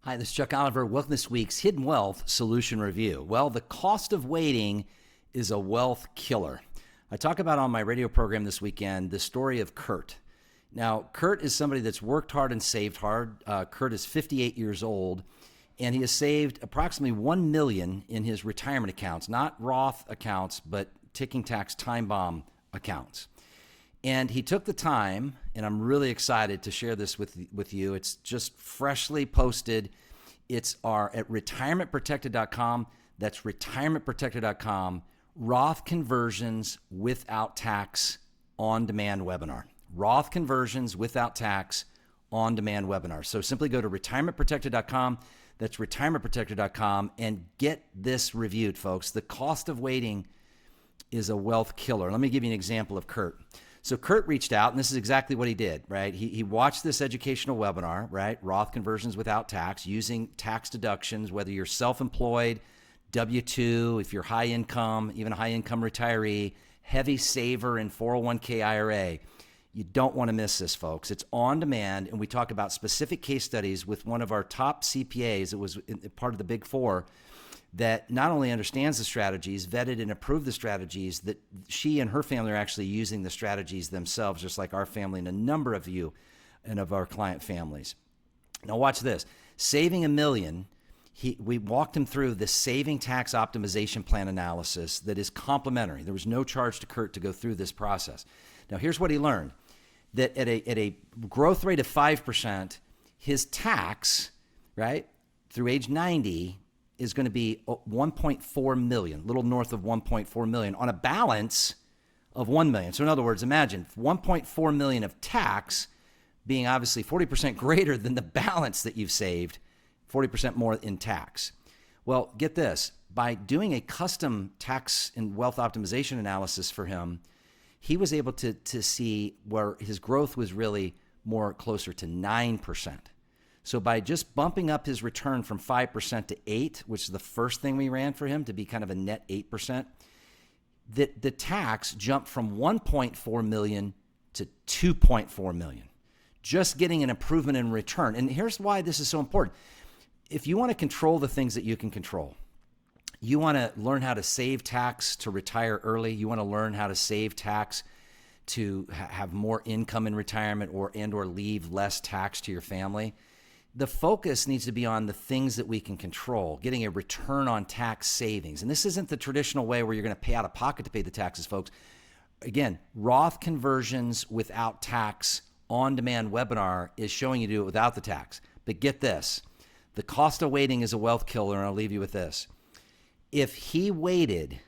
Hi, this is Chuck Oliver. Welcome to this week's Hidden Wealth Solution Review. Well, the cost of waiting is a wealth killer. I talk about on my radio program this weekend the story of Kurt. Now, Kurt is somebody that's worked hard and saved hard. Kurt is 58 years old, and he has saved approximately $1 million in his retirement accounts, not Roth accounts, but ticking tax time bomb accounts. And he took the time, and I'm really excited to share this with you. It's just freshly posted. It's at retirementprotected.com. That's retirementprotected.com. Roth conversions without tax on-demand webinar. Roth conversions without tax on-demand webinar. So simply go to retirementprotected.com. That's retirementprotected.com and get this reviewed, folks. The cost of waiting is a wealth killer. Let me give you an example of Kurt. So Kurt reached out, and this is exactly what he did, right? He watched this educational webinar, right? Roth conversions without tax, using tax deductions, whether you're self-employed, W-2, if you're high income, even a high income retiree, heavy saver in 401k IRA. You don't want to miss this, folks. It's on demand, and we talk about specific case studies with one of our top CPAs. It was part of the Big Four that not only understands the strategies, vetted and approved the strategies, that she and her family are actually using the strategies themselves, just like our family and a number of you and of our client families. Now watch this. Saving $1 million, we walked him through the saving tax optimization plan analysis that is complimentary. There was no charge to Kurt to go through this process. Now here's what he learned, that at a growth rate of 5%, his tax, right, through age 90, is going to be 1.4 million, a little north of 1.4 million on a balance of 1 million. So in other words, imagine 1.4 million of tax being obviously 40% greater than the balance that you've saved, 40% more in tax. Well, get this, by doing a custom tax and wealth optimization analysis for him, he was able to see where his growth was really more closer to 9%. So by just bumping up his return from 5% to 8%, which is the first thing we ran for him to be kind of a net 8%, the tax jumped from 1.4 million to 2.4 million, just getting an improvement in return. And here's why this is so important. If you want to control the things that you can control, you want to learn how to save tax to retire early, you want to learn how to save tax to have more income in retirement or leave less tax to your family, the focus needs to be on the things that we can control, getting a return on tax savings. And this isn't the traditional way where you're going to pay out of pocket to pay the taxes, folks. Again, Roth conversions without tax on-demand webinar is showing you to do it without the tax. But get this, the cost of waiting is a wealth killer, and I'll leave you with this. If he waited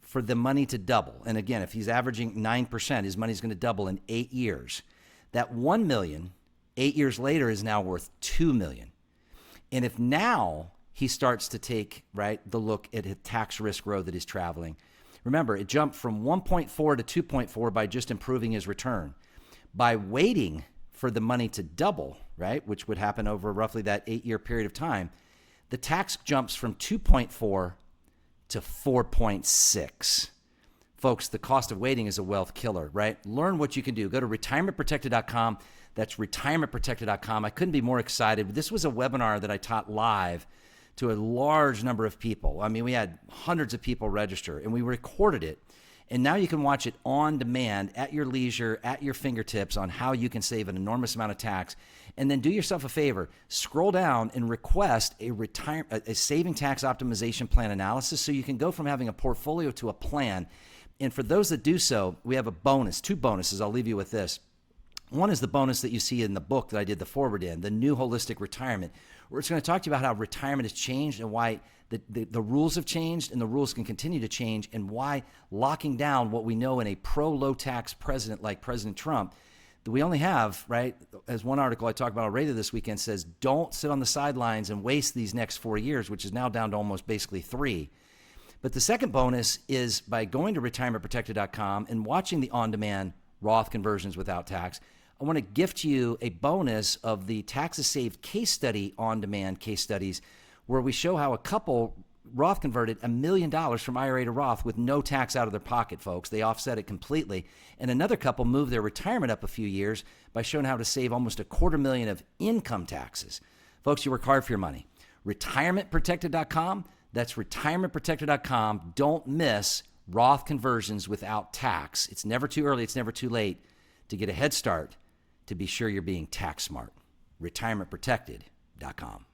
for the money to double, and again, if he's averaging 9%, his money's going to double in 8 years, that 1 million 8 years later is now worth 2 million. And if now he starts to take, right, the look at a tax risk road that he's traveling, remember, it jumped from 1.4 to 2.4 by just improving his return. By waiting for the money to double, right, which would happen over roughly that 8-year period of time, the tax jumps from 2.4 to 4.6. Folks, the cost of waiting is a wealth killer, right? Learn what you can do. Go to retirementprotected.com. That's retirementprotected.com. I couldn't be more excited. This was a webinar that I taught live to a large number of people. I mean, we had hundreds of people register, and we recorded it. And now you can watch it on demand at your leisure, at your fingertips, on how you can save an enormous amount of tax. And then do yourself a favor, scroll down and request a saving tax optimization plan analysis so you can go from having a portfolio to a plan. And for those that do so, we have a bonus, 2 bonuses. I'll leave you with this. One is the bonus that you see in the book that I did the forward in, The New Holistic Retirement, where it's going to talk to you about how retirement has changed and why the rules have changed and the rules can continue to change, and why locking down what we know in a pro-low tax president like President Trump, that we only have, right, as one article I talked about on radio this weekend says, don't sit on the sidelines and waste these next 4 years, which is now down to almost basically 3. But the second bonus is by going to retirementprotected.com and watching the on-demand Roth conversions without tax. I want to gift you a bonus of the taxes saved case study on-demand case studies, where we show how a couple Roth converted $1 million from IRA to Roth with no tax out of their pocket, folks. They offset it completely. And another couple moved their retirement up a few years by showing how to save almost $250,000 of income taxes. Folks, you work hard for your money. RetirementProtected.com. That's RetirementProtected.com. Don't miss Roth conversions without tax. It's never too early. It's never too late to get a head start to be sure you're being tax smart. RetirementProtected.com.